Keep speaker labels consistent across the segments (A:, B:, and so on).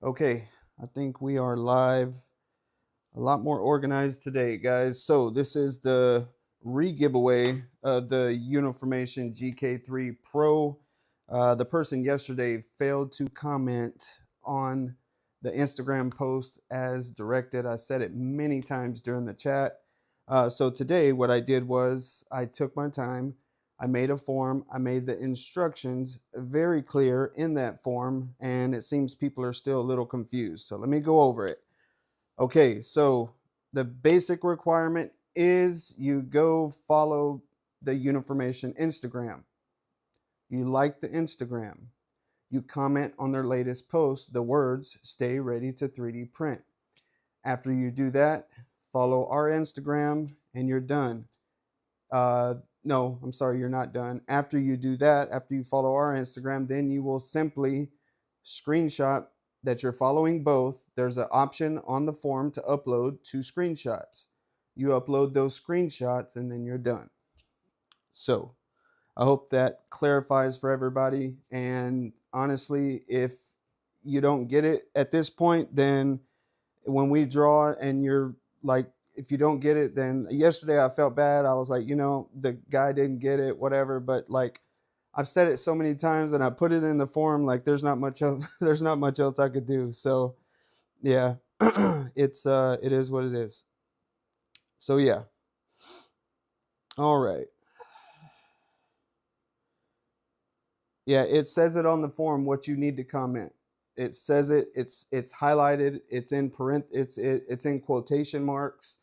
A: Okay, I think we are live. A lot more organized today, guys. So this is the re-giveaway of the Uniformation GK3 Pro. The person yesterday failed to comment on the Instagram post as directed. I said it many times during the chat. So today what I did was I took my time. I made a form. I made the instructions very clear in that form, and it seems people are still a little confused. So let me go over it. Okay, so the basic requirement is you go follow the Uniformation Instagram. You like the Instagram. You comment on their latest post, the words, "Stay ready to 3D print." After you do that, follow our Instagram and you're done. No, I'm sorry, you're not done. After you do that, after you follow our Instagram, then you will simply screenshot that you're following both. There's an option on the form to upload 2 screenshots. You upload those screenshots and then you're done. So I hope that clarifies for everybody. And honestly, if you don't get it at this point, then when we draw and you're like, if you don't get it, then yesterday I felt bad. I was like, the guy didn't get it, whatever. But like, I've said it so many times and I put it in the form, like there's not much else, there's not much else I could do. So yeah, it is what it is. So yeah. All right. Yeah, it says it on the form what you need to comment. It says it's highlighted, it's in it's in quotation marks.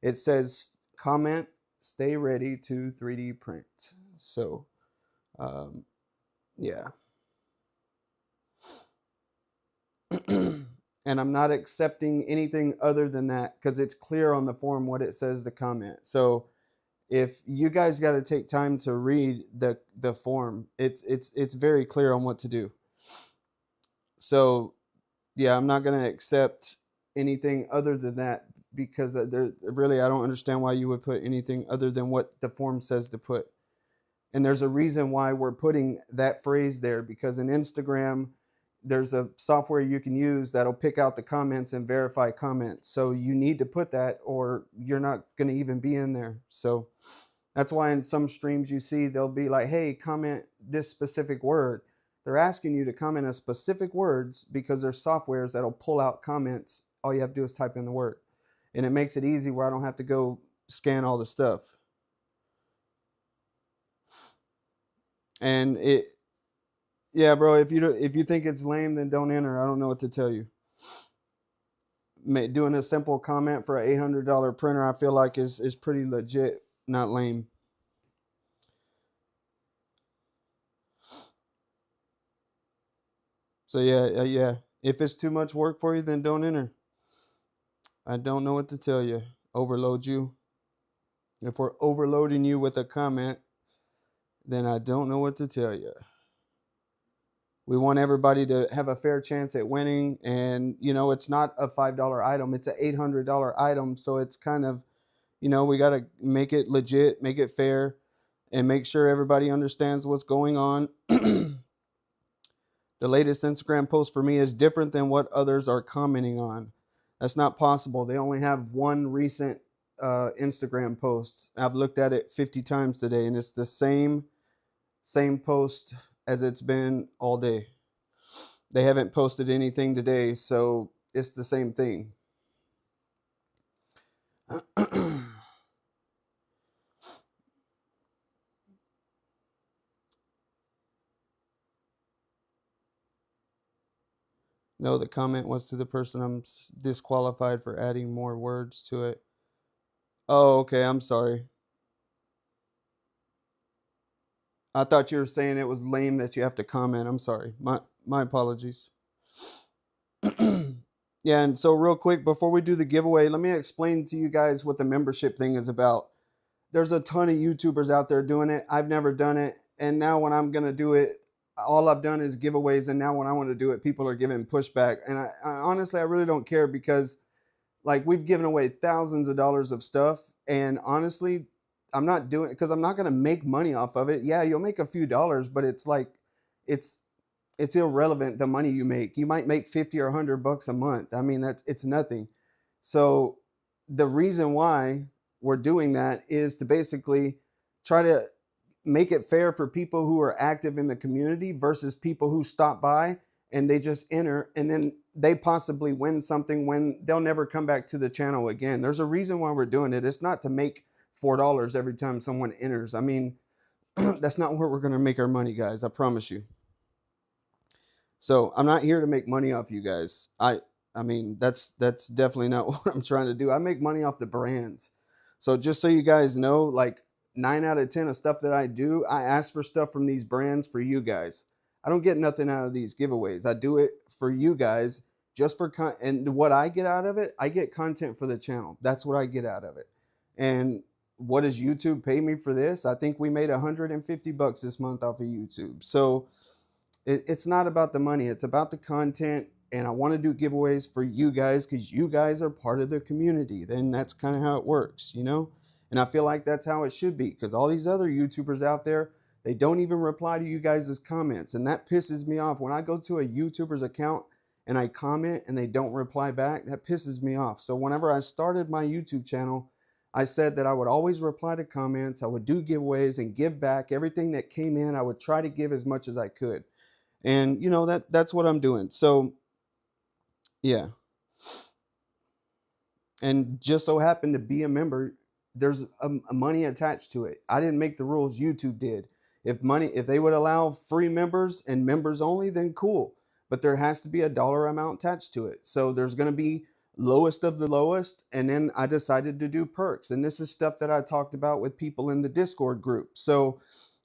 A: It says comment, stay ready to 3D print. So yeah. And I'm not accepting anything other than that because it's clear on the form what it says to comment. So if you guys got to take time to read the form, it's very clear on what to do. So yeah, I'm not going to accept anything other than that because there really I don't understand why you would put anything other than what the form says to put. And there's a reason why we're putting that phrase there, because in Instagram there's a software you can use that'll pick out the comments and verify comments. So you need to put that or you're not going to even be in there. So that's why in some streams you see they'll be like, hey, comment this specific word. They're asking you to comment a specific words because there's softwares that'll pull out comments. All you have to do is type in the word. And it makes it easy where I don't have to go scan all the stuff. And yeah, bro, if you think it's lame, then don't enter. I don't know what to tell you. Doing a simple comment for an $800 printer, I feel like is pretty legit, not lame. So yeah. If it's too much work for you, then don't enter. I don't know what to tell you. Overload you. If we're overloading you with a comment, then I don't know what to tell you. We want everybody to have a fair chance at winning. And, it's not a $5 item. It's an $800 item. So it's kind of, we got to make it legit, make it fair, and make sure everybody understands what's going on. The latest Instagram post for me is different than what others are commenting on. That's not possible. They only have one recent Instagram post. I've looked at it 50 times today, and it's the same post as it's been all day. They haven't posted anything today, so it's the same thing. No, the comment was to the person I'm disqualified for adding more words to it. Oh, okay, I'm sorry. I thought you were saying it was lame that you have to comment. I'm sorry. My apologies. Yeah, and so real quick before we do the giveaway, let me explain to you guys what the membership thing is about. There's a ton of YouTubers out there doing it. I've never done it, and now when I'm gonna do it, all I've done is giveaways, and now when I want to do it, people are giving pushback. And I honestly, I really don't care because like we've given away thousands of dollars of stuff, and honestly, I'm not doing it because I'm not gonna make money off of it. Yeah, you'll make a few dollars, but it's like it's it's irrelevant the money you make. You might make 50 or 100 bucks a month. I mean, it's nothing. So the reason why we're doing that is to basically try to make it fair for people who are active in the community versus people who stop by and they just enter and then they possibly win something when they'll never come back to the channel again. There's a reason why we're doing it. It's not to make $4 every time someone enters. I mean, that's not where we're going to make our money, guys. I promise you. So I'm not here to make money off you guys. I mean, that's definitely not what I'm trying to do. I make money off the brands. So just so you guys know, like 9 out of 10 of stuff that I do, I ask for stuff from these brands for you guys. I don't get nothing out of these giveaways. I do it for you guys just for and what I get out of it, I get content for the channel. That's what I get out of it. And what does YouTube pay me for this? I think we made 150 bucks this month off of YouTube. So it's not about the money. It's about the content. And I want to do giveaways for you guys because you guys are part of the community. Then that's kind of how it works, you know? And I feel like that's how it should be because all these other YouTubers out there, they don't even reply to you guys' comments. And that pisses me off. When I go to a YouTuber's account and I comment and they don't reply back, that pisses me off. So whenever I started my YouTube channel, I said that I would always reply to comments. I would do giveaways and give back everything that came in. I would try to give as much as I could. And, you know, that's what I'm doing. So, yeah. And just so happened to be a member, there's a money attached to it. I didn't make the rules, YouTube did. If they would allow free members and members only, then cool. But there has to be a dollar amount attached to it. So there's going to be lowest of the lowest. And then I decided to do perks. And this is stuff that I talked about with people in the Discord group. So,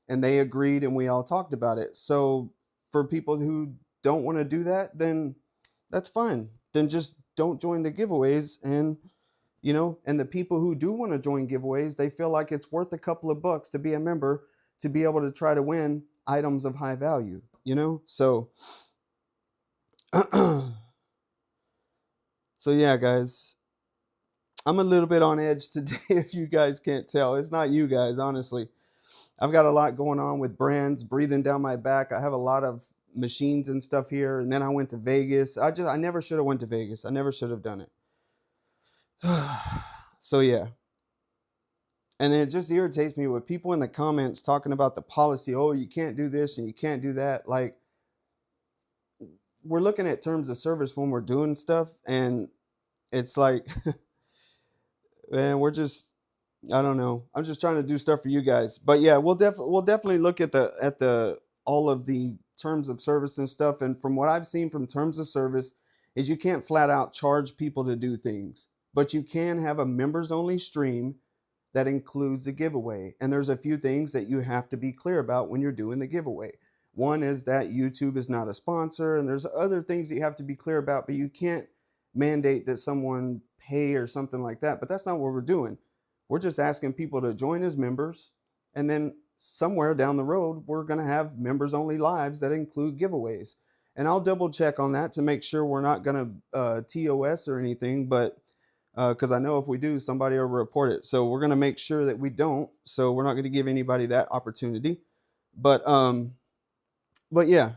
A: and they agreed and we all talked about it. So for people who don't want to do that, then that's fine. Then just don't join the giveaways. And you know, and the people who do want to join giveaways, they feel like it's worth a couple of bucks to be a member to be able to try to win items of high value, you know? So so yeah, guys, I'm a little bit on edge today if you guys can't tell. It's not you guys, honestly. I've got a lot going on with brands breathing down my back. I have a lot of machines and stuff here, and then I went to Vegas. I never should have went to Vegas. I never should have done it. So yeah. And then it just irritates me with people in the comments talking about the policy. Oh, you can't do this and you can't do that. Like, we're looking at terms of service when we're doing stuff, and it's like, man, we're just, I don't know. I'm just trying to do stuff for you guys. But yeah, we'll definitely look at the all of the terms of service and stuff. And from what I've seen from terms of service is you can't flat out charge people to do things, but you can have a members only stream that includes a giveaway. And there's a few things that you have to be clear about when you're doing the giveaway. One is that YouTube is not a sponsor, and there's other things that you have to be clear about, but you can't mandate that someone pay or something like that. But that's not what we're doing. We're just asking people to join as members, and then somewhere down the road, we're going to have members only lives that include giveaways. And I'll double check on that to make sure we're not going to TOS or anything, but because I know if we do, somebody will report it. So we're going to make sure that we don't. So we're not going to give anybody that opportunity. But yeah,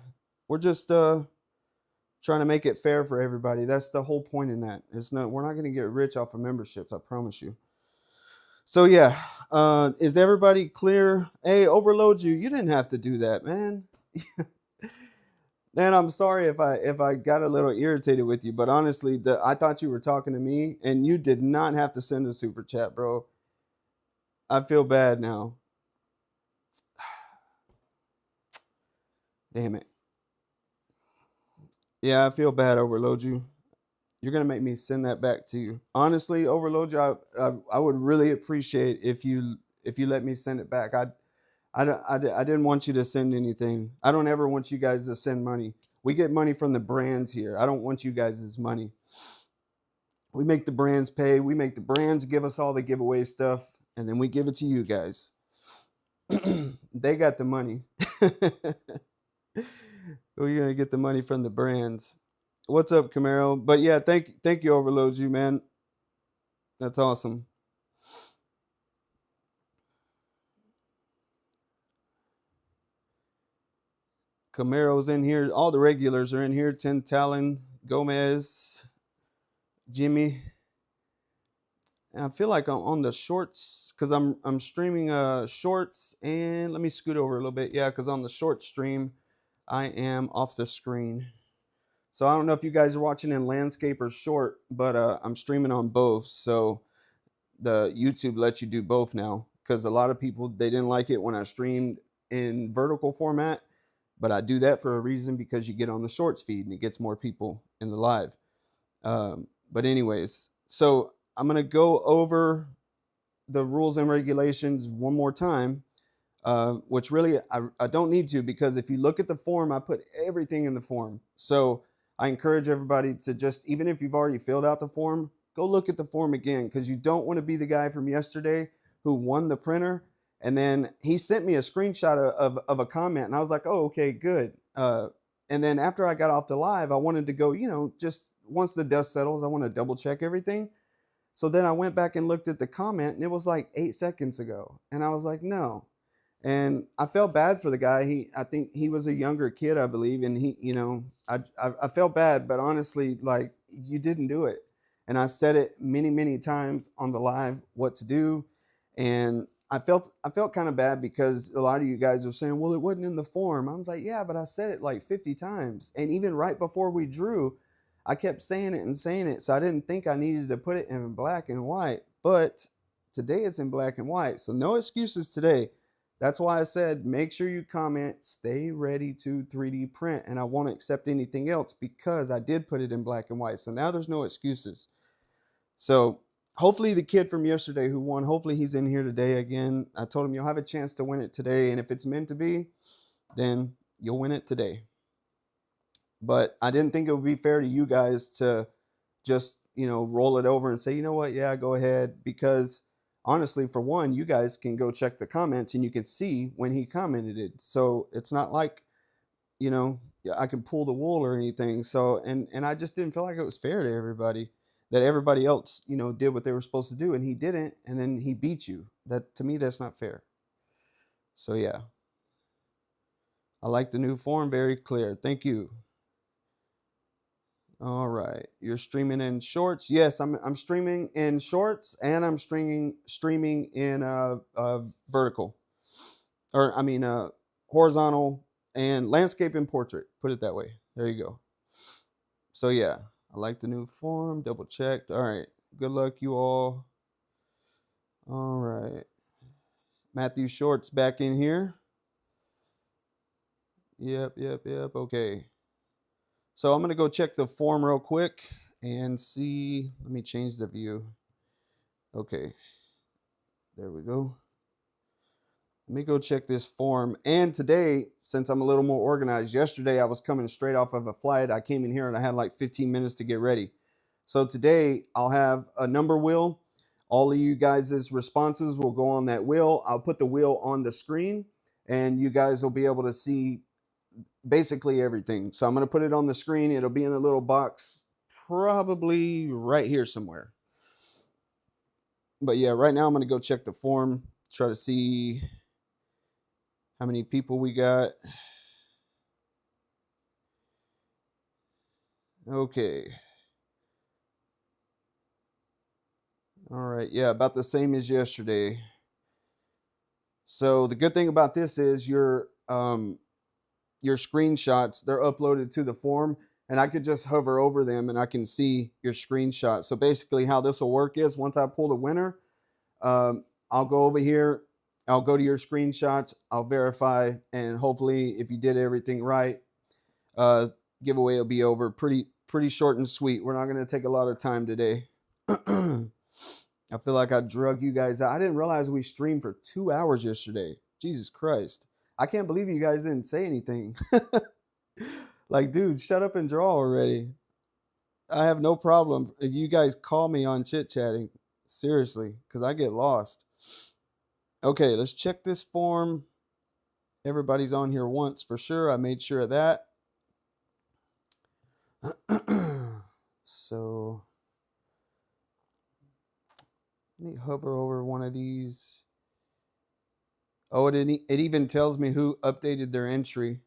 A: we're just trying to make it fair for everybody. That's the whole point in that. We're not going to get rich off of memberships, I promise you. So yeah, is everybody clear? Hey, Overload you didn't have to do that, man. Man, I'm sorry if I got a little irritated with you, but honestly, I thought you were talking to me, and you did not have to send a super chat, bro. I feel bad now. Damn it. Yeah, I feel bad, Overload you. You're gonna make me send that back to you. Honestly, Overload you, I would really appreciate if you let me send it back. I didn't want you to send anything. I don't ever want you guys to send money. We get money from the brands here. I don't want you guys' money. We make the brands pay. We make the brands give us all the giveaway stuff, and then we give it to you guys. They got the money. We're going to get the money from the brands. What's up, Camaro? But yeah, thank you, Overload you, man. That's awesome. Camaro's in here. All the regulars are in here. Ten Talon, Gomez, Jimmy. And I feel like I'm on the shorts because I'm streaming shorts, and let me scoot over a little bit. Yeah, because on the short stream, I am off the screen. So I don't know if you guys are watching in landscape or short, but I'm streaming on both. So the YouTube lets you do both now, because a lot of people, they didn't like it when I streamed in vertical format, but I do that for a reason, because you get on the shorts feed and it gets more people in the live. But anyways, so I'm going to go over the rules and regulations one more time, which really I don't need to, because if you look at the form, I put everything in the form. So I encourage everybody to just, even if you've already filled out the form, go look at the form again, because you don't want to be the guy from yesterday who won the printer. And then he sent me a screenshot of a comment, and I was like, oh, okay, good. And then after I got off the live, I wanted to go, just once the dust settles, I want to double check everything. So then I went back and looked at the comment, and it was like 8 seconds ago. And I was like, no. And I felt bad for the guy. I think he was a younger kid, I believe. And I felt bad, but honestly, like, you didn't do it. And I said it many, many times on the live, what to do. And I felt kind of bad, because a lot of you guys are saying, well, it wasn't in the form. I'm like, yeah, but I said it like 50 times. And even right before we drew, I kept saying it and saying it. So I didn't think I needed to put it in black and white. But today it's in black and white. So no excuses today. That's why I said, make sure you comment, stay ready to 3D print. And I won't accept anything else, because I did put it in black and white. So now there's no excuses. So hopefully the kid from yesterday who won, hopefully he's in here today again. I told him you'll have a chance to win it today. And if it's meant to be, then you'll win it today. But I didn't think it would be fair to you guys to just, roll it over and say, you know what, yeah, go ahead. Because honestly, for one, you guys can go check the comments and you can see when he commented it. So it's not like, I can pull the wool or anything. So, and I just didn't feel like it was fair to everybody, that everybody else, did what they were supposed to do and he didn't. And then he beat you. That, to me, that's not fair. So yeah, I like the new form. Very clear. Thank you. All right, you're streaming in shorts. Yes, I'm streaming in shorts, and I'm streaming in vertical, or I mean horizontal, and landscape and portrait. Put it that way. There you go. So yeah, I like the new form. Double checked. All right. Good luck, you all. All right. Matthew Shorts back in here. Yep. Okay. So I'm going to go check the form real quick and see. Let me change the view. Okay. There we go. Let me go check this form. And today, since I'm a little more organized, yesterday I was coming straight off of a flight. I came in here and I had like 15 minutes to get ready. So today I'll have a number wheel. All of you guys' responses will go on that wheel. I'll put the wheel on the screen and you guys will be able to see basically everything. So I'm going to put it on the screen. It'll be in a little box, probably right here somewhere. But yeah, right now I'm going to go check the form, try to see how many people we got. Okay. All right. Yeah, about the same as yesterday. So the good thing about this is your screenshots, they're uploaded to the form, and I could just hover over them and I can see your screenshot. So basically how this will work is, once I pull the winner, I'll go over here, I'll go to your screenshots, I'll verify, and hopefully if you did everything right, giveaway will be over. Pretty short and sweet. We're not going to take a lot of time today. I feel like I drug you guys out. I didn't realize we streamed for 2 hours yesterday. Jesus Christ. I can't believe you guys didn't say anything. Like, dude, shut up and draw already. I have no problem if you guys call me on chit-chatting. Seriously, because I get lost. Okay, let's check this form. Everybody's on here once for sure. I made sure of that. So let me hover over one of these. Oh, it even tells me who updated their entry.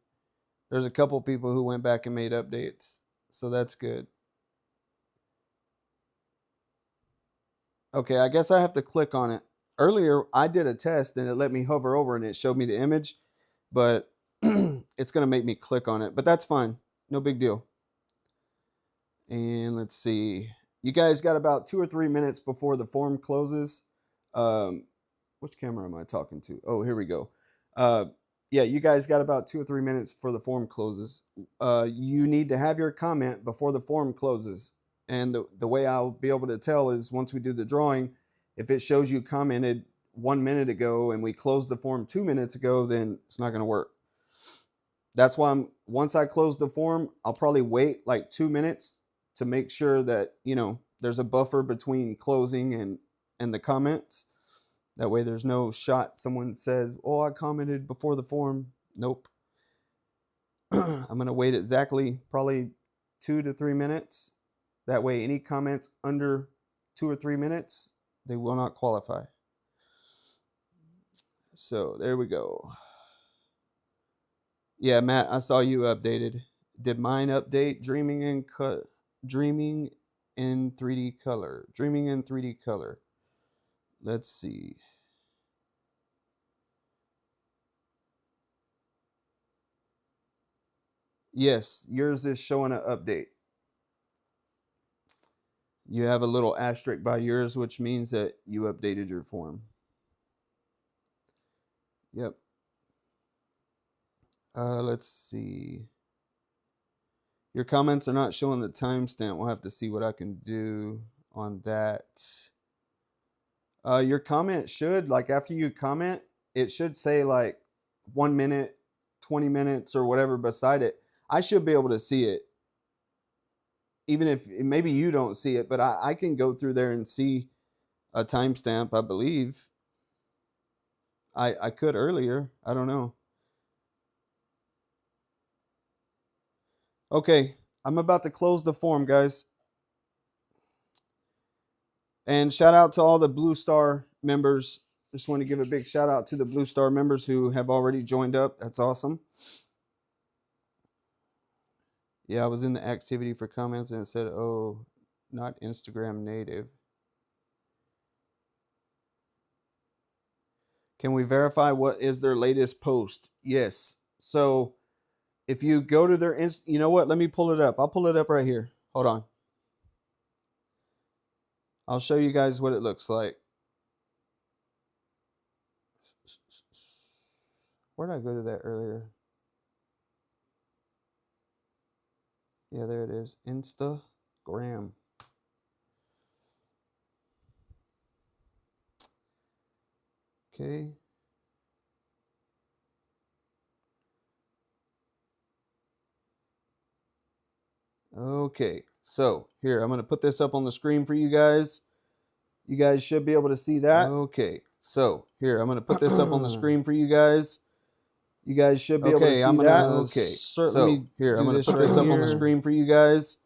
A: There's a couple people who went back and made updates, so that's good. Okay, I guess I have to click on it. Earlier, I did a test and it let me hover over and it showed me the image, but it's going to make me click on it, but that's fine. No big deal. And let's see. You guys got about 2 or 3 minutes before the form closes. Which camera am I talking to? Oh, here we go. Yeah, you guys got about 2 or 3 minutes before the form closes. You need to have your comment before the form closes. And the way I'll be able to tell is once we do the drawing, if it shows you commented 1 minute ago and we closed the form 2 minutes ago, then it's not going to work. That's why once I close the form, I'll probably wait like 2 minutes to make sure that, you know, there's a buffer between closing and the comments. That way there's no shot someone says, oh, I commented before the form. Nope. I'm going to wait exactly probably 2 to 3 minutes. That way any comments under 2 or 3 minutes, they will not qualify. So there we go. Yeah, Matt, I saw you updated. Did mine update? Dreaming in 3D color. Dreaming in 3D color. Let's see. Yes, yours is showing an update. You have a little asterisk by yours, which means that you updated your form. Yep. Let's see. Your comments are not showing the timestamp. We'll have to see what I can do on that. Your comment should, like after you comment, it should say like 1 minute, 20 minutes or whatever beside it. I should be able to see it. Even if maybe you don't see it, but I can go through there and see a timestamp, I believe. I could earlier. I don't know. Okay, I'm about to close the form, guys. And shout out to all the Blue Star members. Just want to give a big shout out to the Blue Star members who have already joined up. That's awesome. Yeah, I was in the activity for comments and it said, oh, not Instagram native. Can we verify what is their latest post? Yes. So if you go to their you know what? Let me pull it up. I'll pull it up right here. Hold on. I'll show you guys what it looks like. Where did I go to that earlier? Yeah, there it is. Instagram. Okay. Okay, so here, I'm going to put this up on the screen for you guys. You guys should be able to see that. Okay, so here, I'm going to put this up on the screen for you guys. You guys should be able to see that. Okay, so here, I'm going to put this up on the screen for you guys.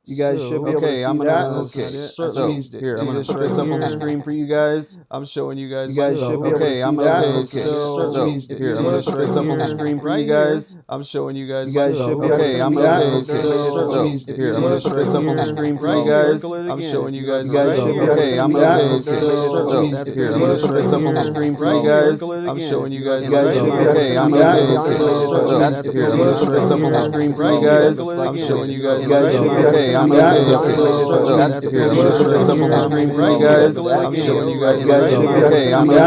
A: You guys should be able to see that. Okay, so here, I'm going to put this up on the screen for you guys. I'm showing you guys. You guys should be able to see that. Okay, so here, I'm going to put this up on the screen for you guys. I'm showing you guys. You guys should be able to see that. Okay, so here, I'm going to put this up on the screen for you guys. I'm showing you guys. You guys should be able to see that. Okay, so here, I'm going to put this up on the screen for you guys. I'm showing you guys. You guys should be able to see that. Okay, so here, I'm going to put this up on the screen for you guys. I'm showing you guys. You guys should be able to see. I'm here. That's here. I'm gonna put this up on the screen for you guys. I'm showing you guys. You guys should be okay. I'm here.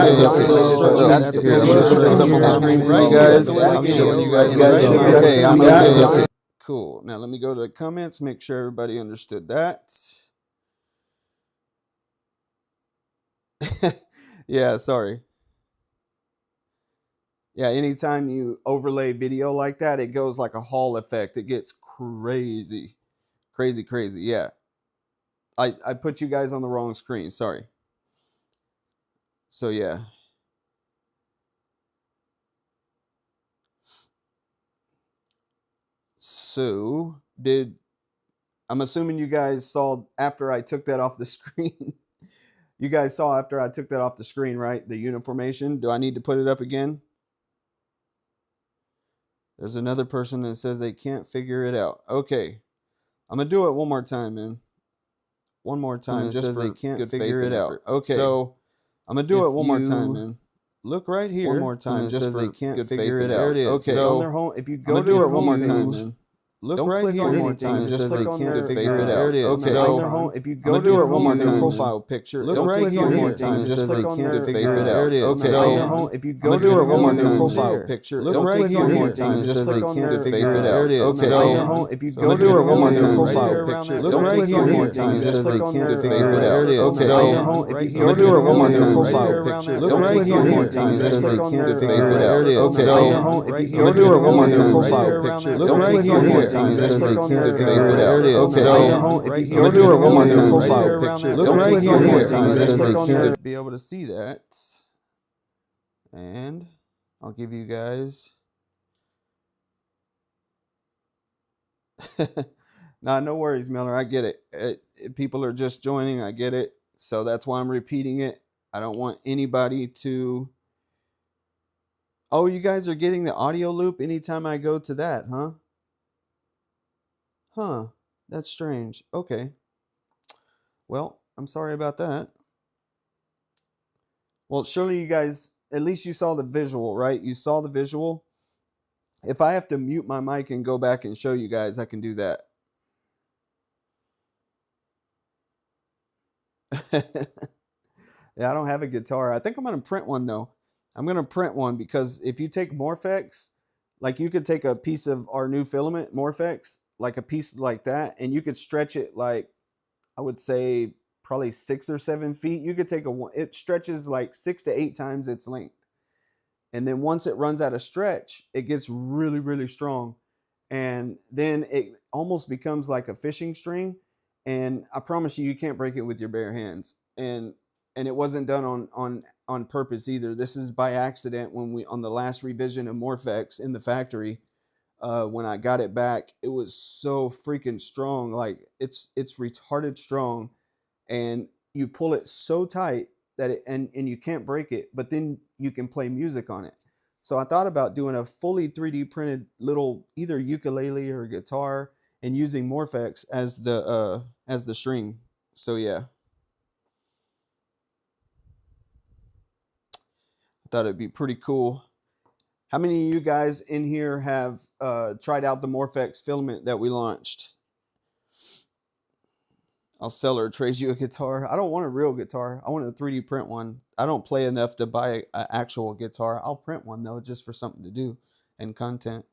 A: That's here. I'm gonna put this up on the screen for you guys. I'm showing you guys. You guys should be okay. I'm here. Cool. Now let me go to the comments. Make sure everybody understood that. Yeah. Sorry. Yeah. Anytime you overlay video like that, it goes like a Hall effect. It gets crazy. Crazy. Yeah. I put you guys on the wrong screen. Sorry. So, yeah. So, I'm assuming you guys saw after I took that off the screen. You guys saw after I took that off the screen, right? The uniformation. Do I need to put it up again? There's another person that says they can't figure it out. Okay. I'm going to do it one more time, man. One more time. Just says they can't figure it out. Okay. So I'm going to do it one more time, man. Look right here. One more time. It says they can't figure it out. There it is. Okay. So on their home, if you go to do it one more time, man. Look right here. One more time. It says they can't figure it out. There it is. Okay. So on their home, if you go to do it one more time, profile picture. Look right here. One more time. It says they can't figure it out. There it is. Okay. So on their home, if you go to it one more time, profile picture. Look right here. One more time. It says they can't figure it out. There it is. Okay. So on their home, if you go to it one more time, profile picture. Look right here. One more time. It says they can't figure it out. There it is. Okay. So on their home, if you go to it one more time, profile picture. Look right here. One more time. It says they can't figure it out. There it is. Okay. So on their home, if you go to it one more time, profile picture. Look right here. One more time. It says they can't figure it out. There it is. Okay. So if you go to it one more time, profile picture. Look right here. One more time. It says they can't be able to see that. And I'll give you guys. Nah, no worries, Miller. I get it. People are just joining. I get it. So that's why I'm repeating it. I don't want anybody to. Oh, you guys are getting the audio loop anytime I go to that, huh? Huh. That's strange. Okay. Well, I'm sorry about that. Well, surely you guys, at least you saw the visual, right? You saw the visual. If I have to mute my mic and go back and show you guys, I can do that. Yeah, I don't have a guitar. I think I'm going to print one, though. I'm going to print one because if you take Morphex, like you could take a piece of our new filament, Morphex, like a piece like that, and you could stretch it like, I would say probably 6 or 7 feet. You could take it stretches like 6 to 8 times its length. And then once it runs out of stretch, it gets really, really strong. And then it almost becomes like a fishing string. And I promise you, you can't break it with your bare hands. And it wasn't done on purpose either. This is by accident when on the last revision of Morphex in the factory. When I got it back, it was so freaking strong. Like it's retarded strong, and you pull it so tight that and you can't break it, but then you can play music on it. So I thought about doing a fully 3D printed little either ukulele or guitar and using Morphex as the string. So yeah. I thought it'd be pretty cool. How many of you guys in here have tried out the Morphex filament that we launched? I'll sell or trade you a guitar. I don't want a real guitar. I want a 3D print one. I don't play enough to buy an actual guitar. I'll print one though, just for something to do and content.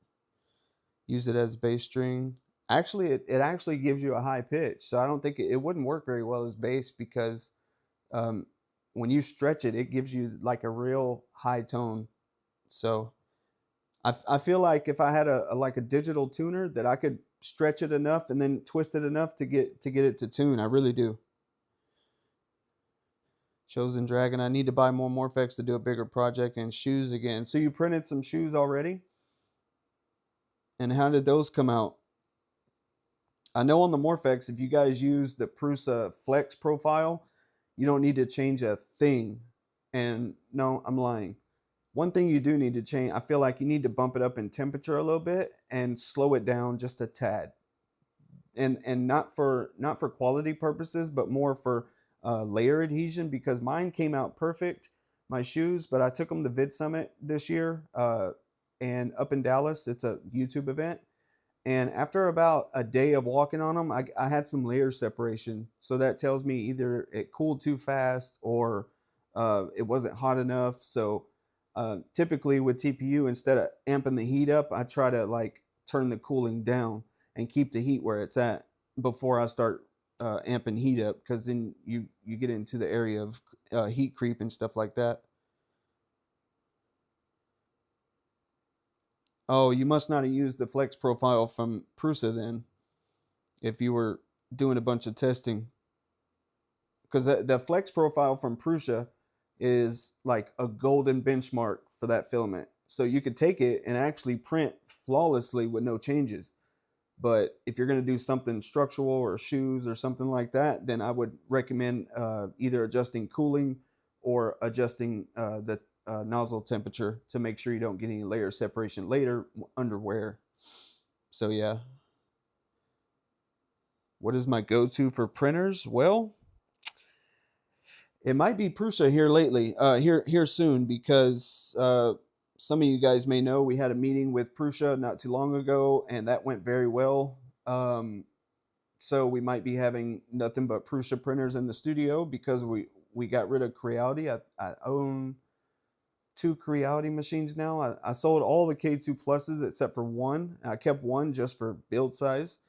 A: Use it as bass string. Actually, it actually gives you a high pitch. So I don't think it wouldn't work very well as bass because when you stretch it, it gives you like a real high tone. So I feel like if I had a digital tuner that I could stretch it enough and then twist it enough to get it to tune. I really do. Chosen Dragon, I need to buy more Morphex to do a bigger project, and shoes again. So you printed some shoes already? And how did those come out? I know on the Morphex, if you guys use the Prusa Flex profile, you don't need to change a thing. And no, I'm lying. One thing you do need to change, I feel like you need to bump it up in temperature a little bit and slow it down just a tad. And not for quality purposes, but more for layer adhesion, because mine came out perfect, my shoes, but I took them to Vid Summit this year and up in Dallas. It's a YouTube event. And after about a day of walking on them, I had some layer separation. So that tells me either it cooled too fast or it wasn't hot enough. So typically with TPU, instead of amping the heat up, I try to like turn the cooling down and keep the heat where it's at before I start amping heat up, because then you get into the area of heat creep and stuff like that. Oh, you must not have used the Flex profile from Prusa then, if you were doing a bunch of testing. Because the Flex profile from Prusa is like a golden benchmark for that filament. So you could take it and actually print flawlessly with no changes. But if you're going to do something structural or shoes or something like that, then I would recommend either adjusting cooling or adjusting the nozzle temperature to make sure you don't get any layer separation later under wear. So yeah. What is my go-to for printers? Well, it might be Prusa here lately, here soon, because some of you guys may know we had a meeting with Prusa not too long ago, and that went very well. So we might be having nothing but Prusa printers in the studio because we got rid of Creality. I own 2 Creality machines now. I sold all the K2 pluses except for one. I kept one just for build size.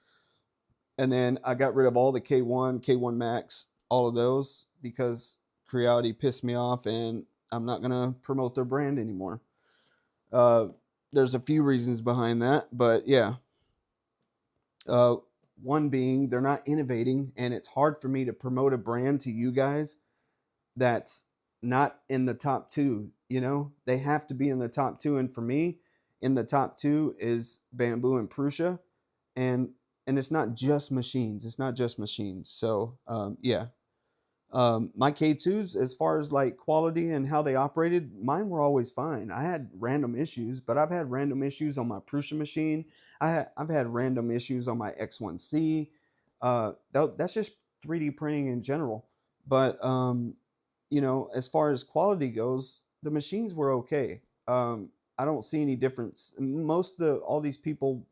A: And then I got rid of all the K1, K1 Max, all of those because Creality pissed me off and I'm not going to promote their brand anymore. There's a few reasons behind that, but yeah. One being they're not innovating, and it's hard for me to promote a brand to you guys that's not in the top 2. You know, they have to be in the top 2, and for me, in the top 2 is Bamboo and Prusa, and it's not just machines. It's not just machines. So yeah. My K2s, as far as like quality and how they operated, mine were always fine. I had random issues, but I've had random issues on my Prusa machine. I've had random issues on my X1C. That's just 3D printing in general. But you know, as far as quality goes, the machines were okay. I don't see any difference. Most of all these people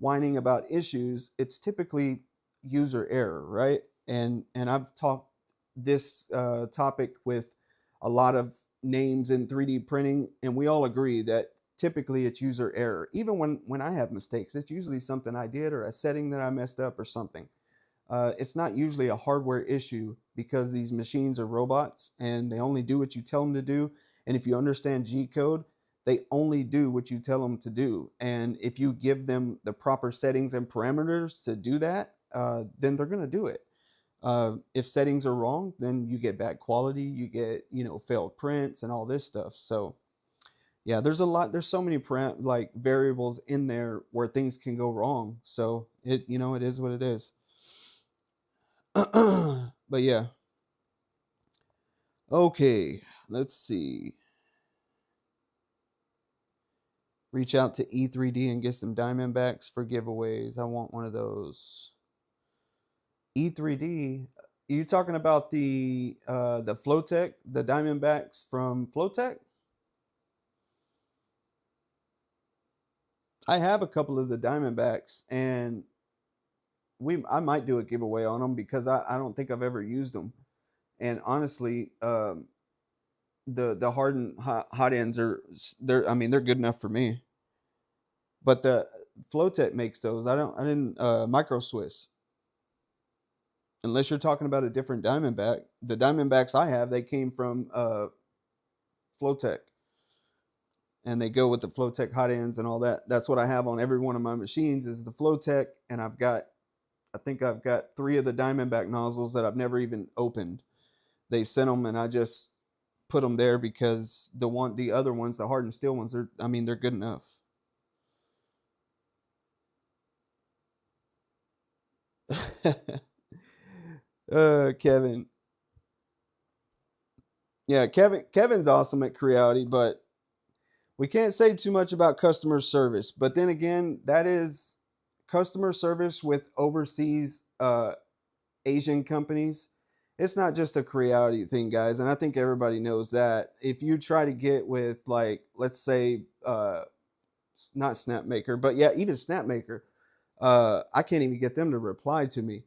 A: whining about issues, it's typically user error, right? And I've talked this topic with a lot of names in 3D printing, and we all agree that typically it's user error. Even when I have mistakes, it's usually something I did or a setting that I messed up or something. It's not usually a hardware issue because these machines are robots and they only do what you tell them to do. And if you understand G code, they only do what you tell them to do. And if you give them the proper settings and parameters to do that, then they're going to do it. If settings are wrong, then you get bad quality, you get, you know, failed prints and all this stuff. So yeah, there's so many like variables in there where things can go wrong. So it, you know, it is what it is. But yeah. Okay, let's see. Reach out to E3D and get some Diamondbacks for giveaways. I want one of those. E3D, are you talking about the Flowtech, the Diamondbacks from Flowtech? I have a couple of the Diamondbacks, and I might do a giveaway on them because I don't think I've ever used them. And honestly, the hardened hot ends they're, I mean, they're good enough for me. But the Flowtech makes those. I didn't Micro Swiss. Unless you're talking about a different Diamondback. The Diamondbacks I have, they came from Flowtech. And they go with the Flowtech hot ends and all that. That's what I have on every one of my machines is the Flowtech, and I think I've got 3 of the Diamondback nozzles that I've never even opened. They sent them, and I just put them there because the other ones, the hardened steel ones, I mean, they're good enough. Kevin. Yeah, Kevin's awesome at Creality, but we can't say too much about customer service. But then again, that is customer service with overseas Asian companies. It's not just a Creality thing, guys, and I think everybody knows that. If you try to get with, like, let's say not Snapmaker, but yeah, even Snapmaker, I can't even get them to reply to me.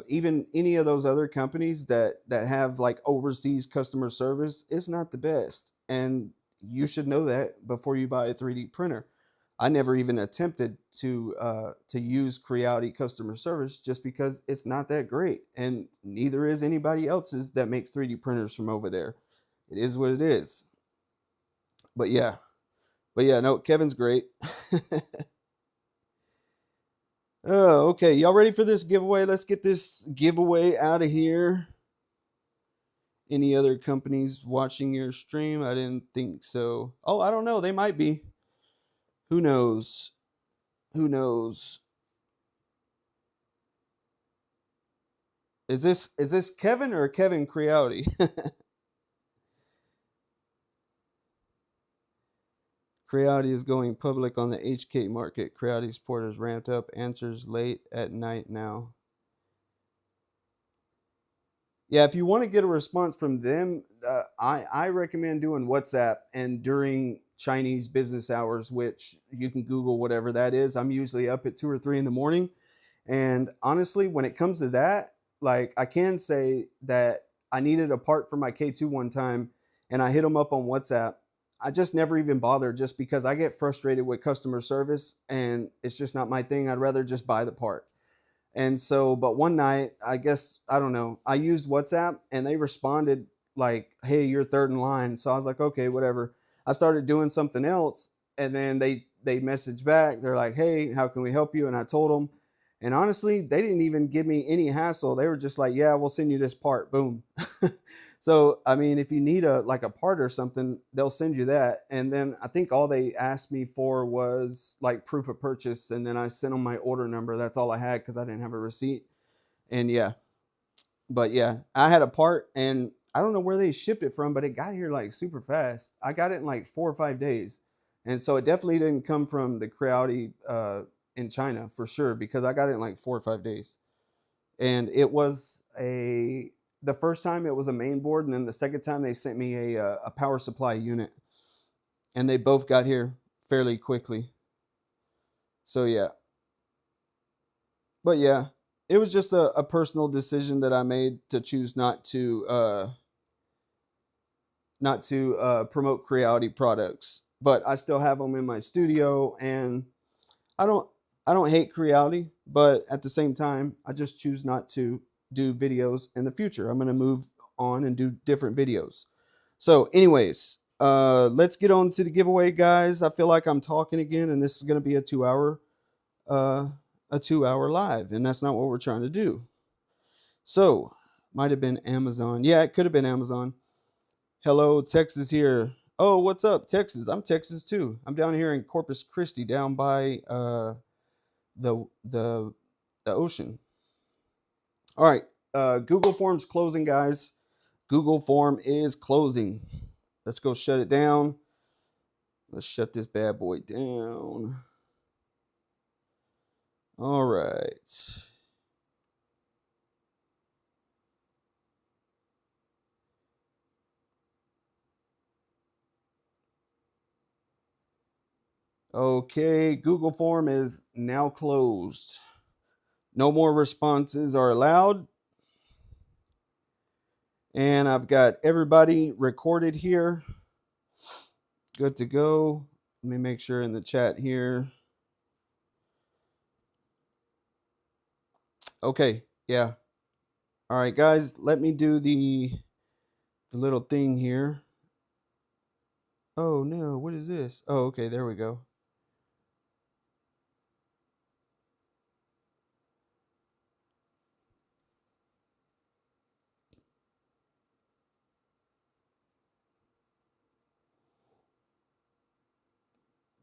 A: Even any of those other companies that have like overseas customer service, it's not the best, and you should know that before you buy a 3D printer. I never even attempted to use Creality customer service just because it's not that great, and neither is anybody else's that makes 3D printers from over there. It is what it is. But yeah, no, Kevin's great. Oh, okay. Y'all ready for this giveaway? Let's get this giveaway out of here. Any other companies watching your stream? I didn't think so. Oh, I don't know. They might be. Who knows? Who knows? Is this Kevin or Kevin Creality? Creality is going public on the HK market. Creality supporters ramped up. Answers late at night now. Yeah, if you want to get a response from them, I recommend doing WhatsApp and during Chinese business hours, which you can Google whatever that is. I'm usually up at 2 or 3 in the morning. And honestly, when it comes to that, like I can say that I needed a part for my K2 one time and I hit them up on WhatsApp. I just never even bothered just because I get frustrated with customer service and it's just not my thing. I'd rather just buy the part. And so, but one night, I guess, I don't know, I used WhatsApp and they responded like, hey, you're third in line. So I was like, okay, whatever. I started doing something else and then they messaged back. They're like, hey, how can we help you? And I told them. And honestly, they didn't even give me any hassle. They were just like, yeah, we'll send you this part. Boom. So, I mean, if you need a like a part or something, they'll send you that. And then I think all they asked me for was like proof of purchase. And then I sent them my order number. That's all I had because I didn't have a receipt. And yeah, but yeah, I had a part and I don't know where they shipped it from, but it got here like super fast. I got it in like 4 or 5 days. And so it definitely didn't come from the Creality in China for sure because I got it in like 4 or 5 days. And it was the first time it was a main board, and then the second time they sent me a power supply unit, and they both got here fairly quickly. So yeah, but yeah, it was just a personal decision that I made to choose not to promote Creality products, but I still have them in my studio, and I don't I don't hate Creality, but at the same time, I just choose not to do videos in the future. I'm gonna move on and do different videos. So, anyways, let's get on to the giveaway, guys. I feel like I'm talking again, and this is gonna be uh, a 2 hour live, and that's not what we're trying to do. So, might have been Amazon. Yeah, it could have been Amazon. Hello, Texas here. Oh, what's up, Texas? I'm Texas too. I'm down here in Corpus Christi, down by the the the ocean. All right, Google Forms closing, guys. Google Form is closing. Let's go shut it down. Let's shut this bad boy down. All right. Okay, Google Form is now closed. No more responses are allowed. And I've got everybody recorded here. Good to go. Let me make sure in the chat here. Okay, yeah. All right, guys, let me do the little thing here. Oh no, what is this? Oh, okay, there we go.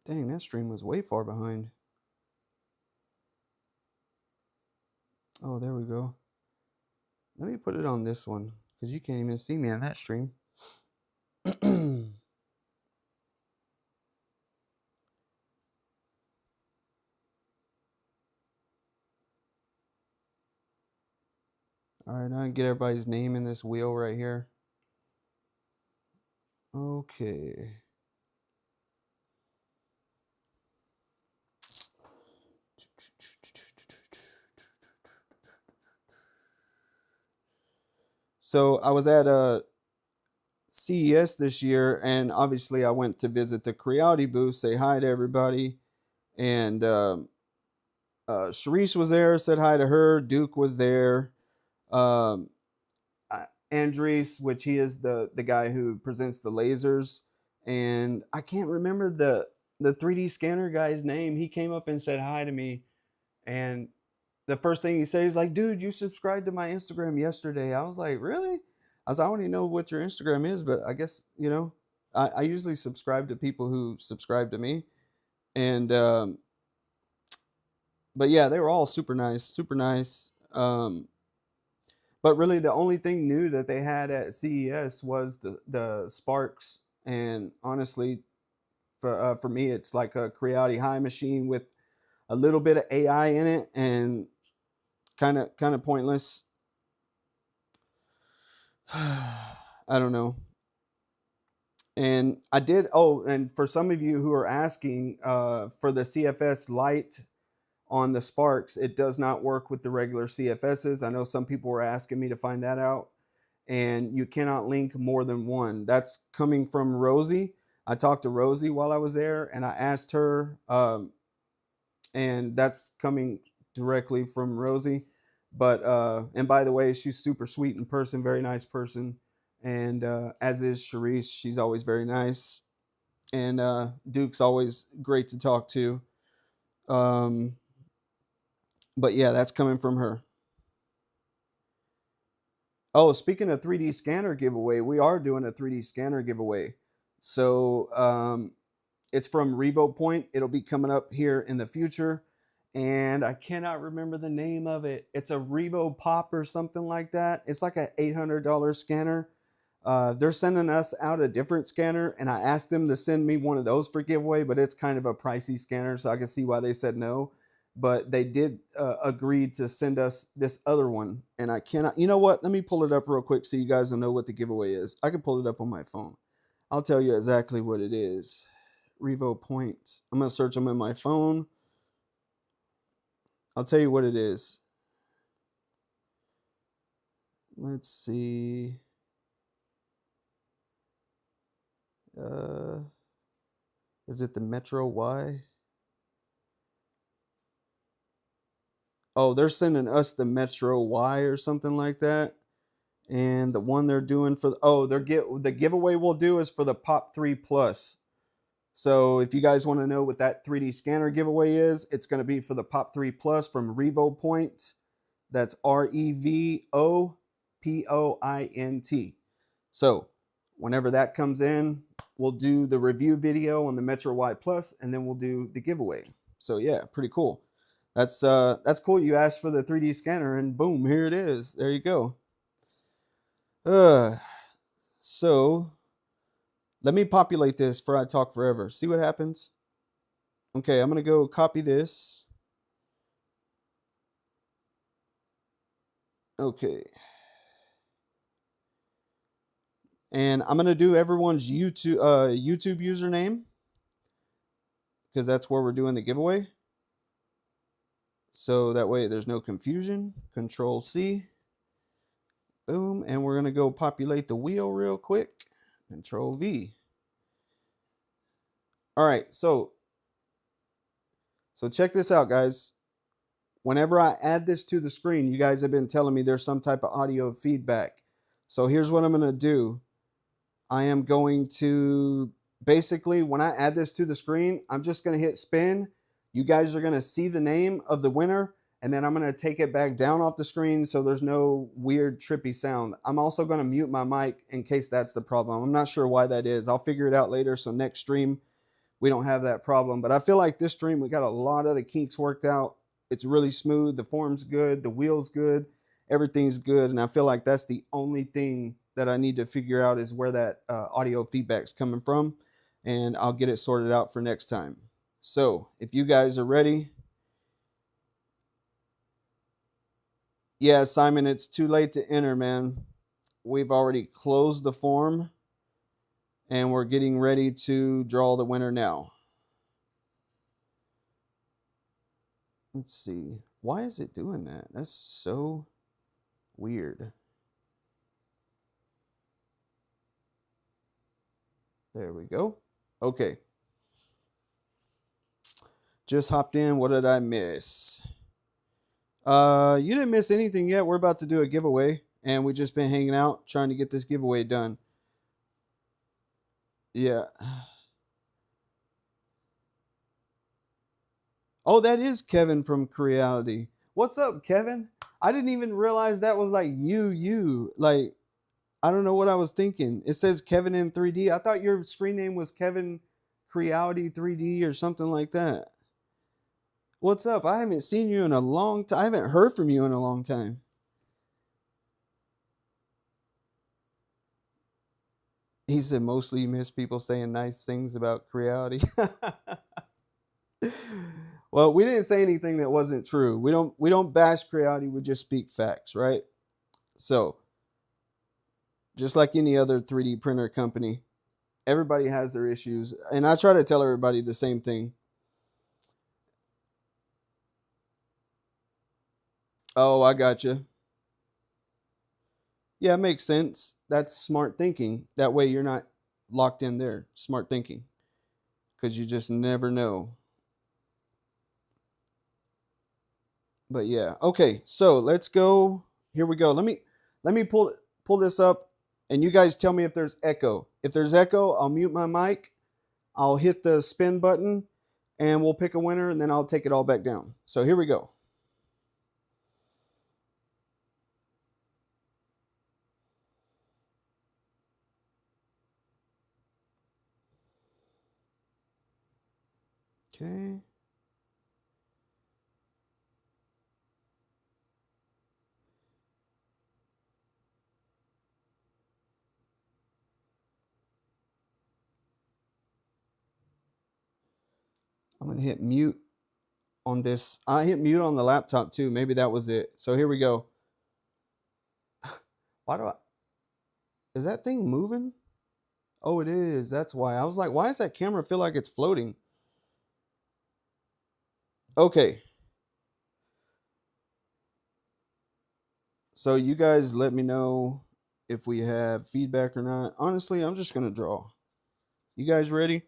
A: Dang, that stream was way far behind. Oh, there we go. Let me put it on this one because you can't even see me on that stream. All right, now I get everybody's name in this wheel right here. Okay. So I was at a CES this year, and obviously I went to visit the Creality booth, say hi to everybody, and Sharice was there, said hi to her. Duke was there. Um, Andres, which he is the guy who presents the lasers, and I can't remember the 3D scanner guy's name. He came up and said hi to me, and the first thing he said is like, "Dude, you subscribed to my Instagram yesterday." I was like, "Really?" I don't even know what your Instagram is, but I guess I usually subscribe to people who subscribe to me, and but yeah, they were all super nice, super nice. But really, the only thing new that they had at CES was the Sparks, and honestly, For me, it's like a Creality High machine with a little bit of AI in it, and kind of pointless. I don't know. And I did. Oh, and for some of you who are asking, for the CFS light on the Sparks, it does not work with the regular CFSs. I know some people were asking me to find that out, and you cannot link more than one. That's coming from Rosie. I talked to Rosie while I was there, and I asked her, and that's coming directly from Rosie. But and by the way, she's super sweet in person, very nice person, and as is Sharice. She's always very nice, and Duke's always great to talk to. Um, but yeah, that's coming from her. Oh, speaking of 3D scanner giveaway, we are doing a 3D scanner giveaway. So it's from Revo Point. It'll be coming up here in the future. And I cannot remember the name of it. It's a Revo Pop or something like that. It's like an $800 scanner. They're sending us out a different scanner, and I asked them to send me one of those for giveaway, but it's kind of a pricey scanner, so I can see why they said no. But they did agree to send us this other one, and I cannot. You know what? Let me pull it up real quick so you guys will know what the giveaway is. I can pull it up on my phone. I'll tell you exactly what it is. Revo Point. I'm gonna search them in my phone. I'll tell you what it is. Let's see. Is it the Metro Y? Oh, they're sending us the Metro Y or something like that. And the one they're doing for the giveaway we'll do is for the Pop 3 Plus. So if you guys want to know what that 3D scanner giveaway is, it's going to be for the Pop 3 Plus from Revo Point. That's REVOPOINT. So whenever that comes in, we'll do the review video on the Metro Y Plus, and then we'll do the giveaway. So yeah, pretty cool. That's cool. You asked for the 3D scanner, and boom, here it is. There you go. So let me populate this before I talk forever. See what happens. Okay, I'm gonna go copy this. Okay. And I'm gonna do everyone's YouTube username, because that's where we're doing the giveaway. So that way there's no confusion. Control C. Boom. And we're gonna go populate the wheel real quick. Control V. All right, so check this out, guys. Whenever I add this to the screen, you guys have been telling me there's some type of audio feedback. So here's what I'm gonna do. I am going to basically, when I add this to the screen, I'm just going to hit spin. You guys are going to see the name of the winner, and then I'm going to take it back down off the screen so there's no weird trippy sound. I'm also going to mute my mic in case that's the problem. I'm not sure why that is. I'll figure it out later, so next stream we don't have that problem. But I feel like this stream we got a lot of the kinks worked out. It's really smooth. The form's good. The wheel's good. Everything's good, and I feel like that's the only thing that I need to figure out is where that audio feedback's coming from, and I'll get it sorted out for next time. So if you guys are ready. Yeah, Simon, it's too late to enter, man. We've already closed the form, and we're getting ready to draw the winner now. Let's see. Why is it doing that? That's so weird. There we go. Okay. Just hopped in. What did I miss? You didn't miss anything yet. We're about to do a giveaway, and we've just been hanging out trying to get this giveaway done. Yeah. Oh, that is Kevin from Creality. What's up, Kevin? I didn't even realize that was like you. Like, I don't know what I was thinking. It says Kevin in 3D. I thought your screen name was Kevin Creality 3D or something like that. What's up? I haven't seen you in a long time. I haven't heard from you in a long time. He said mostly you miss people saying nice things about Creality. Well, we didn't say anything that wasn't true. We don't bash Creality, we just speak facts, right? So, just like any other 3D printer company, everybody has their issues, and I try to tell everybody the same thing. Oh, I got you. Yeah, it makes sense. That's smart thinking. That way you're not locked in there. Smart thinking. Because you just never know. But yeah. Okay, so let's go. Here we go. Let me pull this up and you guys tell me if there's echo. If there's echo, I'll mute my mic. I'll hit the spin button and we'll pick a winner and then I'll take it all back down. So here we go. Okay. I'm going to hit mute on this. I hit mute on the laptop too. Maybe that was it. So here we go. Why do I... Is that thing moving? Oh, it is. That's why. I was like, why does that camera feel like it's floating? Okay. So you guys let me know if we have feedback or not. Honestly, I'm just going to draw. You guys ready?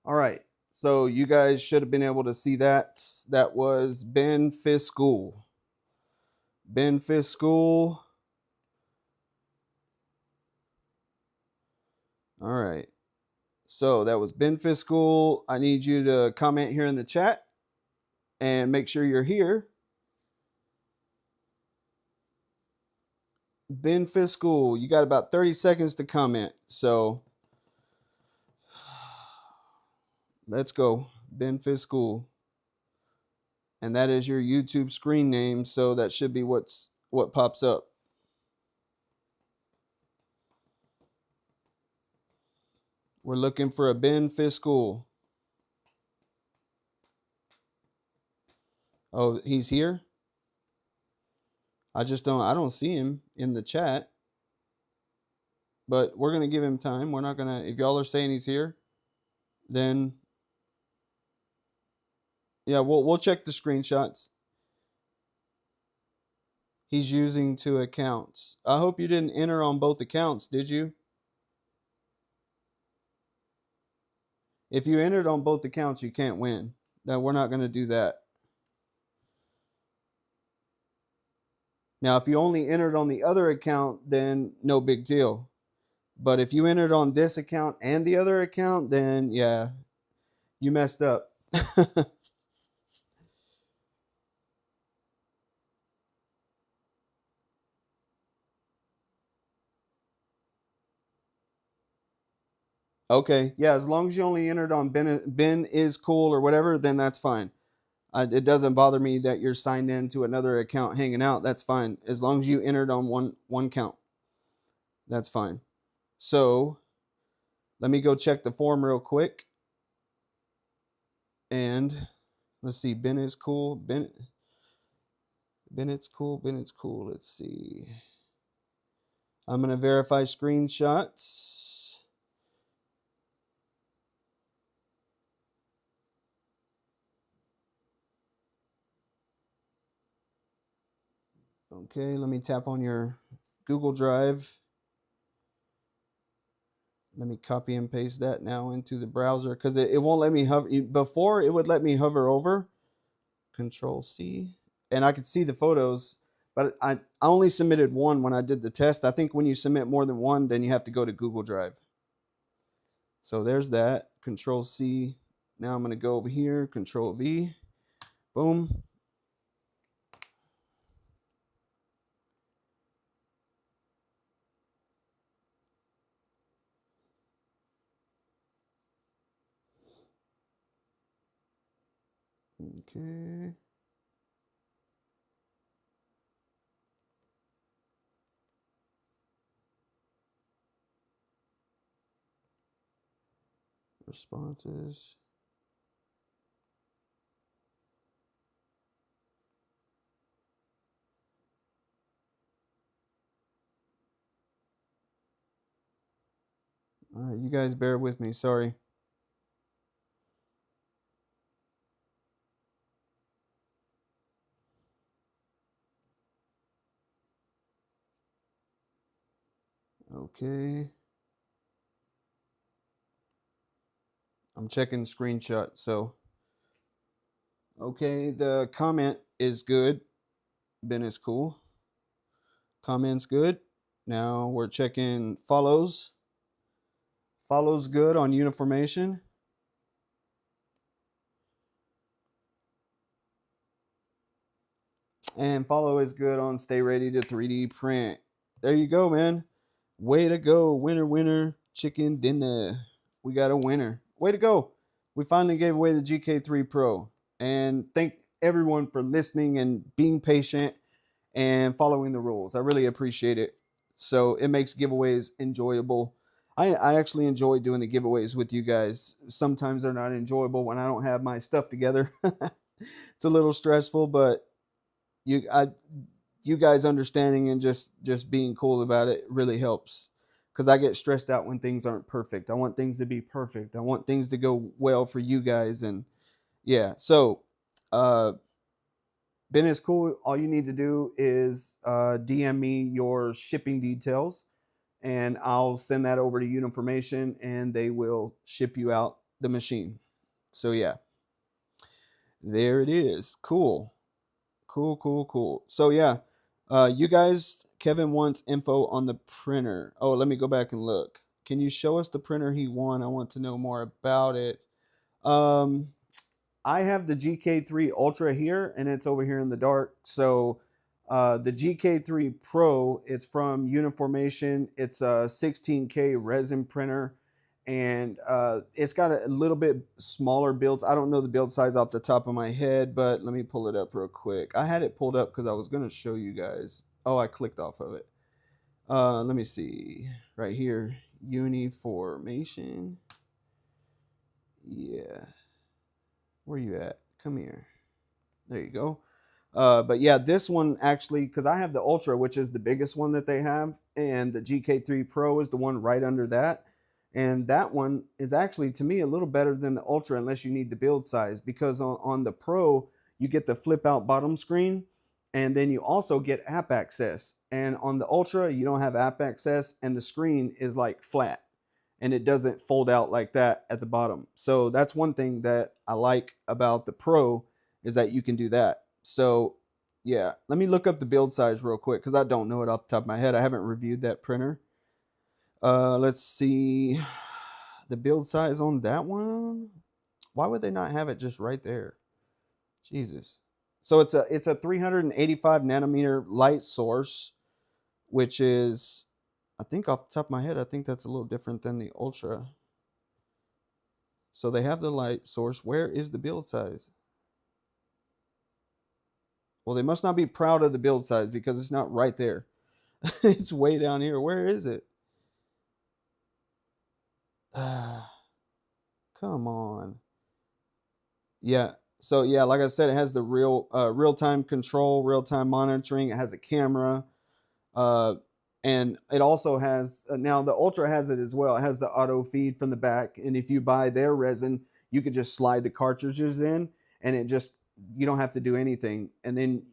A: All right. So you guys should have been able to see that. That was Ben Fiscool. Ben Fiscool. All right. So that was Ben Fiscool. I need you to comment here in the chat and make sure you're here. Ben Fiscool, you got about 30 seconds to comment. So let's go. Ben Fiscool. And that is your YouTube screen name, so that should be what pops up. We're looking for a Ben Fiscool. Oh, he's here? I don't see him in the chat. But we're going to give him time. We're not going to, if y'all are saying he's here, then yeah, we'll check the screenshots. He's using 2 accounts. I hope you didn't enter on both accounts, did you? If you entered on both accounts, you can't win. No, we're not going to do that. Now, if you only entered on the other account, then no big deal. But if you entered on this account and the other account, then yeah, you messed up. Okay, yeah, as long as you only entered on Ben is cool or whatever, then that's fine. It doesn't bother me that you're signed in to another account hanging out. That's fine. As long as you entered on one count, that's fine. So let me go check the form real quick. And let's see. Ben is cool. Bennett's cool. Bennett's cool. Let's see. I'm going to verify screenshots. Okay, let me tap on your Google Drive. Let me copy and paste that now into the browser because it won't let me hover. Before, it would let me hover over, Control C. And I could see the photos, but I only submitted one when I did the test. I think when you submit more than one, then you have to go to Google Drive. So there's that. Control C. Now I'm going to go over here. Control V. Boom. Okay. Responses. All right, you guys bear with me. Sorry. Okay. I'm checking screenshot. So, okay, the comment is good. Ben is cool. Comment's good. Now we're checking follows. Follows good on Uniformation. And follow is good on Stay Ready to 3D Print. There you go, man. Way to go. Winner, winner, chicken dinner. We got a winner. Way to go. We finally gave away the GK3 Pro. And thank everyone for listening and being patient and following the rules. I really appreciate it. So it makes giveaways enjoyable. I actually enjoy doing the giveaways with you guys. Sometimes they're not enjoyable when I don't have my stuff together. It's a little stressful, but you guys understanding and just being cool about it really helps, because I get stressed out when things aren't perfect. I want things to be perfect. I want things to go well for you guys. And yeah, so Ben is cool. All you need to do is DM me your shipping details, and I'll send that over to Uniformation, and they will ship you out the machine. So yeah, there it is. Cool. Cool, cool, cool. So yeah, you guys, Kevin wants info on the printer. Oh, let me go back and look. Can you show us the printer he won? I want to know more about it. Um, I have the GK3 Ultra here, and it's over here in the dark. So the GK3 Pro, it's from Uniformation. It's a 16K resin printer, and it's got a little bit smaller builds. I don't know the build size off the top of my head, but let me pull it up real quick. I had it pulled up because I was going to show you guys. Oh, I clicked off of it. Let me see. Right here, Uniformation. Yeah. Where you at? Come here. There you go. But yeah, this one actually, because I have the Ultra, which is the biggest one that they have, and the GK3 Pro is the one right under that. And that one is actually, to me, a little better than the Ultra, unless you need the build size, because on the Pro, you get the flip out bottom screen, and then you also get app access. And on the Ultra, you don't have app access, and the screen is like flat, and it doesn't fold out like that at the bottom. So that's one thing that I like about the Pro, is that you can do that. So yeah, let me look up the build size real quick, because I don't know it off the top of my head. I haven't reviewed that printer. Let's see the build size on that one. Why would they not have it just right there? Jesus. So it's a 385 nanometer light source, which is, I think off the top of my head, I think that's a little different than the Ultra. So they have the light source. Where is the build size? Well, they must not be proud of the build size, because it's not right there. It's way down here. Where is it? Come on. Yeah. So yeah, like I said, it has the real-time control, real-time monitoring. It has a camera. Uh, and it also has, now the Ultra has it as well. It has the auto feed from the back. And if you buy their resin, you could just slide the cartridges in, and you don't have to do anything. And then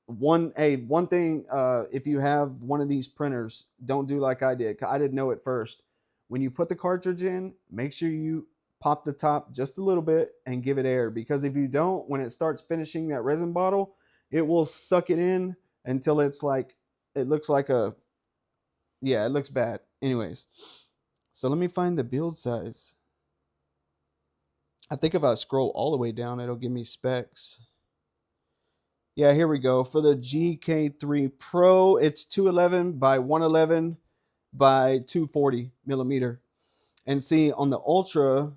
A: one thing, if you have one of these printers, don't do like I did. I didn't know at first. When you put the cartridge in, make sure you pop the top just a little bit and give it air, because if you don't, when it starts finishing that resin bottle, it will suck it in until it's like, it looks like a, yeah, it looks bad. Anyways, so let me find the build size. I think if I scroll all the way down, it'll give me specs. Yeah, here we go. For the GK3 Pro, it's 211 by 111 by 240 millimeter. And see, on the Ultra,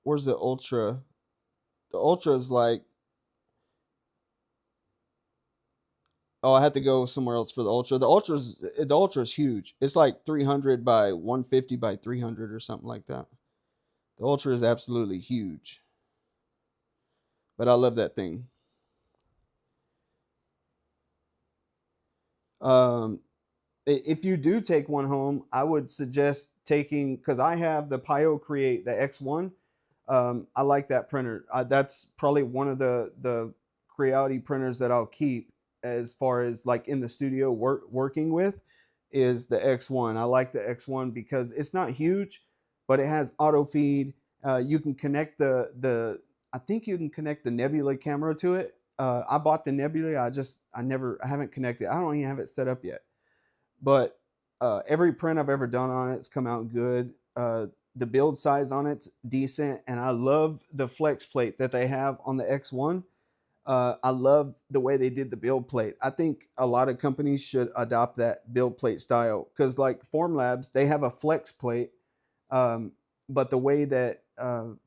A: where's the Ultra? The Ultra is like, oh, I had to go somewhere else for the Ultra. The Ultra is huge. It's like 300 by 150 by 300 or something like that. The Ultra is absolutely huge. But I love that thing. If you do take one home, I would suggest taking, because I have the Pio Create, the X1. I like that printer. That's probably one of the Creality printers that I'll keep as far as like in the studio working with, is the X1. I like the X1 because it's not huge, but it has auto feed. You can connect the I think you can connect the Nebula camera to it. I bought the Nebula. I haven't connected. I don't even have it set up yet. But every print I've ever done on it's come out good. The build size on it's decent, and I love the flex plate that they have on the X1. I love the way they did the build plate. I think a lot of companies should adopt that build plate style, because like Formlabs, they have a flex plate, but the way that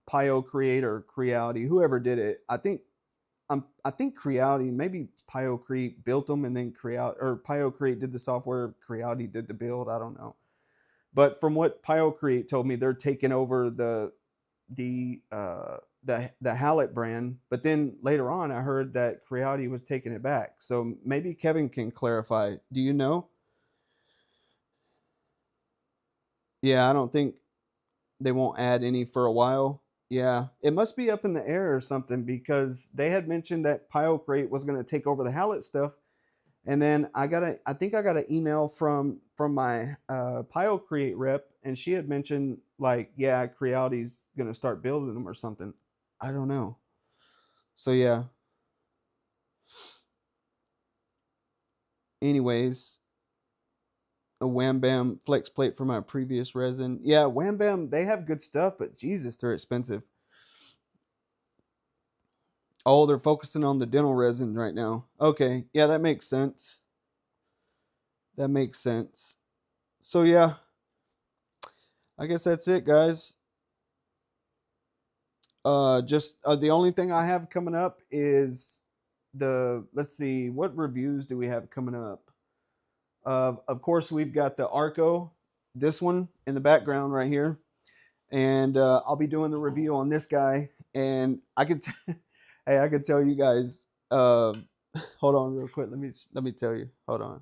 A: Pio Create or Creality, whoever did it, I think Creality, maybe Pio Create built them, and then Pio Create did the software, Creality did the build. I don't know, but from what Pio Create told me, they're taking over the Hallett brand. But then later on, I heard that Creality was taking it back. So maybe Kevin can clarify. Do you know? Yeah, I don't think they won't add any for a while. Yeah, it must be up in the air or something, because they had mentioned that Crate was going to take over the Hallett stuff, and then I think I got an email from my Create rep, and she had mentioned like, yeah, Creality's going to start building them or something. I don't know. So yeah. Anyways, a Wham Bam flex plate for my previous resin. Yeah, Wham Bam, they have good stuff, but Jesus, they're expensive. Oh, they're focusing on the dental resin right now. Okay, yeah, that makes sense. That makes sense. So yeah, I guess that's it, guys. Just the only thing I have coming up is let's see, what reviews do we have coming up? Of course, we've got the Arco, this one in the background right here, and I'll be doing the review on this guy. And I could, hey, I could tell you guys. Hold on, real quick. Let me tell you. Hold on.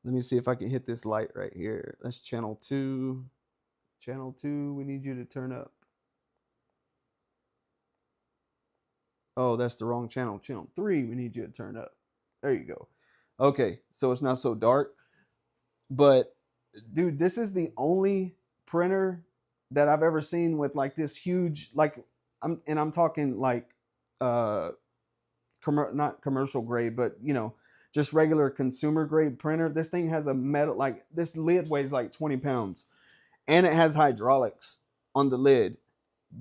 A: Let me see if I can hit this light right here. That's channel 2. Channel 2, we need you to turn up. Oh, that's the wrong channel. Channel 3, we need you to turn up. There you go. Okay, so it's not so dark. But dude, this is the only printer that I've ever seen with like this huge, like, I'm talking like uh not commercial grade, but just regular consumer grade printer. This thing has a metal, like this lid weighs like 20 pounds, and it has hydraulics on the lid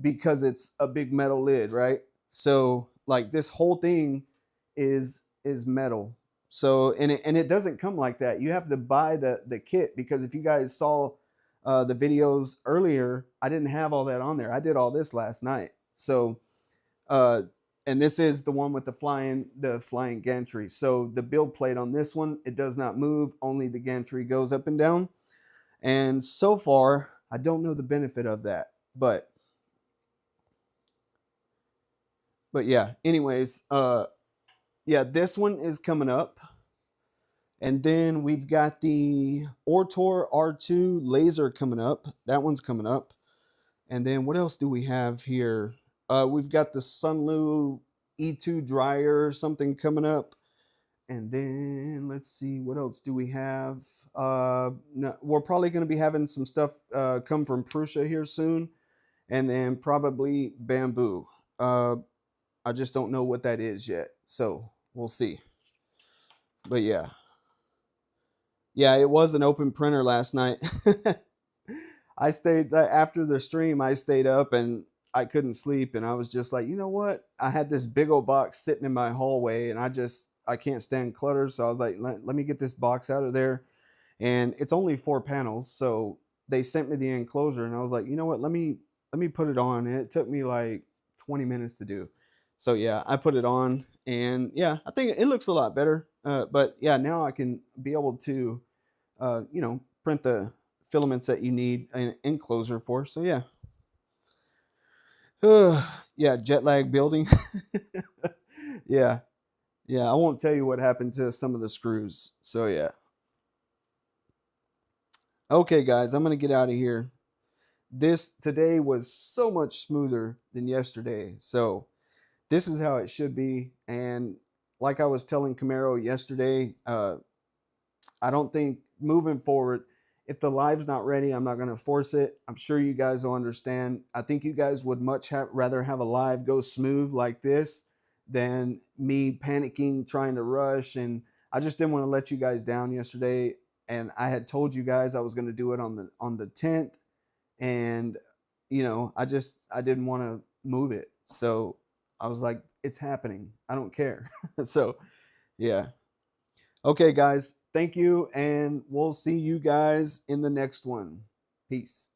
A: because it's a big metal lid, right? So like this whole thing is metal. So and it doesn't come like that. You have to buy the kit, because if you guys saw the videos earlier, I didn't have all that on there. I did all this last night. So uh, and this is the one with the flying gantry. So the build plate on this one, it does not move. Only the gantry goes up and down. And so far, I don't know the benefit of that, but yeah. Anyways, yeah, this one is coming up. And then we've got the Ortor R2 laser coming up. That one's coming up. And then what else do we have here? We've got the Sunlu E2 dryer or something coming up. And then let's see, what else do we have? No, we're probably going to be having some stuff come from Prusa here soon. and then probably bamboo. I just don't know what that is yet, so we'll see. But yeah, it was an open printer last night. I stayed after the stream. I stayed up and I couldn't sleep, and I was just like, you know what? I had this big old box sitting in my hallway, and I can't stand clutter, so I was like, let me get this box out of there. And it's only 4 panels, so they sent me the enclosure, and I was like, you know what? Let me put it on. And it took me like 20 minutes to do. So yeah, I put it on, and yeah, I think it looks a lot better. But yeah, now I can be able to, print the filaments that you need an enclosure for. So yeah, yeah, jet lag building. Yeah, yeah. I won't tell you what happened to some of the screws. So yeah. Okay, guys, I'm gonna get out of here. This today was so much smoother than yesterday. So this is how it should be. And like I was telling Camaro yesterday, I don't think moving forward, if the live's not ready, I'm not going to force it. I'm sure you guys will understand. I think you guys would much rather have a live go smooth like this than me panicking, trying to rush. And I just didn't want to let you guys down yesterday. And I had told you guys I was going to do it on the 10th, and I didn't want to move it. So I was like, it's happening. I don't care. So yeah. Okay, guys, thank you, and we'll see you guys in the next one. Peace.